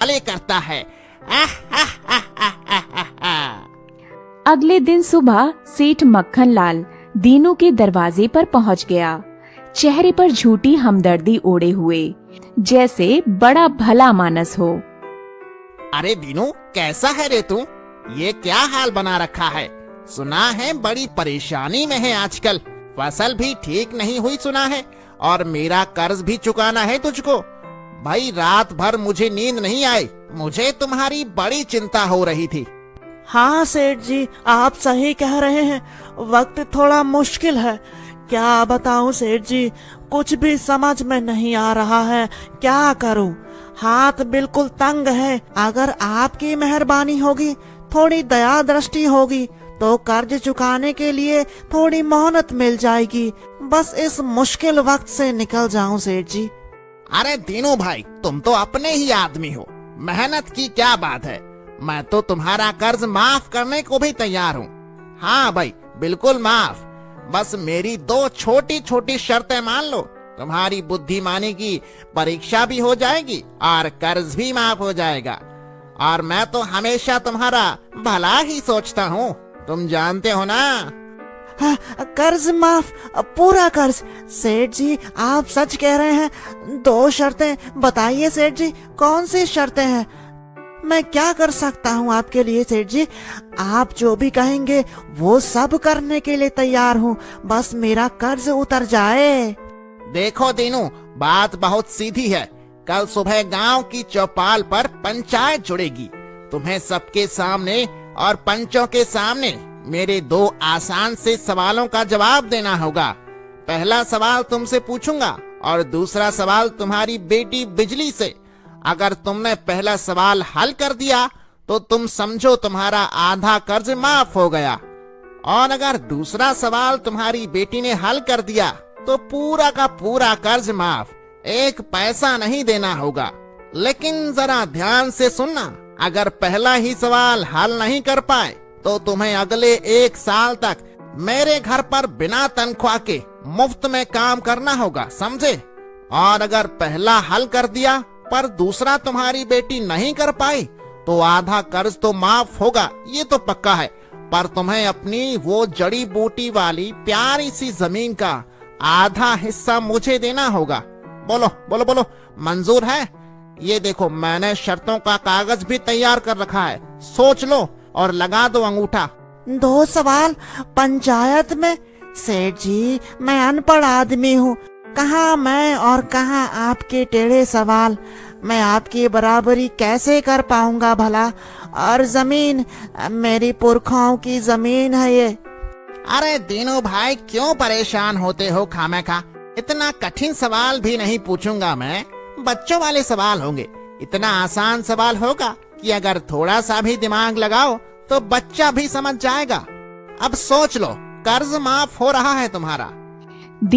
अले करता है। अगले दिन सुबह सेठ मक्खनलाल दीनू के दरवाजे पर पहुंच गया, चेहरे पर झूठी हमदर्दी ओढ़े हुए, जैसे बड़ा भला मानस हो। अरे दीनू, कैसा है रे तू? ये क्या हाल बना रखा है? सुना है बड़ी परेशानी में है आजकल। फसल भी ठीक नहीं हुई सुना है, और मेरा कर्ज भी चुकाना है तुझको। भाई रात भर मुझे नींद नहीं आई, मुझे तुम्हारी बड़ी चिंता हो रही थी। हाँ सेठ जी, आप सही कह रहे हैं, वक्त थोड़ा मुश्किल है। क्या बताऊं सेठ जी, कुछ भी समझ में नहीं आ रहा है, क्या करूं? हाथ बिल्कुल तंग है। अगर आपकी मेहरबानी होगी, थोड़ी दया दृष्टि होगी, तो कर्ज चुकाने के लिए थोड़ी मोहलत मिल जाएगी। बस इस मुश्किल वक्त से निकल जाऊं सेठ जी। अरे दीनू भाई, तुम तो अपने ही आदमी हो, मेहनत की क्या बात है। मैं तो तुम्हारा कर्ज माफ करने को भी तैयार हूँ। हाँ भाई, बिल्कुल माफ। बस मेरी दो छोटी छोटी शर्तें मान लो, तुम्हारी बुद्धिमानी की परीक्षा भी हो जाएगी और कर्ज भी माफ हो जाएगा। और मैं तो हमेशा तुम्हारा भला ही सोचता हूँ, तुम जानते हो ना। हाँ, कर्ज माफ, पूरा कर्ज। सेठ जी आप सच कह रहे हैं। दो शर्तें बताइए सेठ जी, कौन सी शर्तें हैं? मैं क्या कर सकता हूँ आपके लिए सेठ जी? आप जो भी कहेंगे वो सब करने के लिए तैयार हूँ, बस मेरा कर्ज उतर जाए। देखो दीनू, बात बहुत सीधी है। कल सुबह गांव की चौपाल पर पंचायत जुड़ेगी। तुम्हें सबके सामने और पंचों के सामने मेरे दो आसान से सवालों का जवाब देना होगा। पहला सवाल तुमसे पूछूंगा और दूसरा सवाल तुम्हारी बेटी बिजली से। अगर तुमने पहला सवाल हल कर दिया तो तुम समझो तुम्हारा आधा कर्ज माफ हो गया, और अगर दूसरा सवाल तुम्हारी बेटी ने हल कर दिया तो पूरा का पूरा कर्ज माफ, एक पैसा नहीं देना होगा। लेकिन जरा ध्यान से सुनना, अगर पहला ही सवाल हल नहीं कर पाए तो तुम्हें अगले 1 साल तक मेरे घर पर बिना तनख्वाह के मुफ्त में काम करना होगा, समझे? और अगर पहला हल कर दिया पर दूसरा तुम्हारी बेटी नहीं कर पाई तो आधा कर्ज तो माफ होगा, ये तो पक्का है। पर तुम्हें अपनी वो जड़ी बूटी वाली प्यारी सी जमीन का आधा हिस्सा मुझे देना होगा। बोलो बोलो बोलो, मंजूर है? ये देखो, मैंने शर्तों का कागज भी तैयार कर रखा है, सोच लो और लगा दो अंगूठा। 2 सवाल पंचायत में? सेठ जी मैं अनपढ़ आदमी हूँ, कहाँ मैं और कहाँ आपके टेढ़े सवाल। मैं आपकी बराबरी कैसे कर पाऊंगा भला? और जमीन मेरी पुरखाओं की जमीन है ये। अरे दीनू भाई, क्यों परेशान होते हो खामखा? इतना कठिन सवाल भी नहीं पूछूंगा मैं, बच्चों वाले सवाल होंगे। इतना आसान सवाल होगा कि अगर थोड़ा सा भी दिमाग लगाओ तो बच्चा भी समझ जाएगा। अब सोच लो, कर्ज माफ हो रहा है तुम्हारा,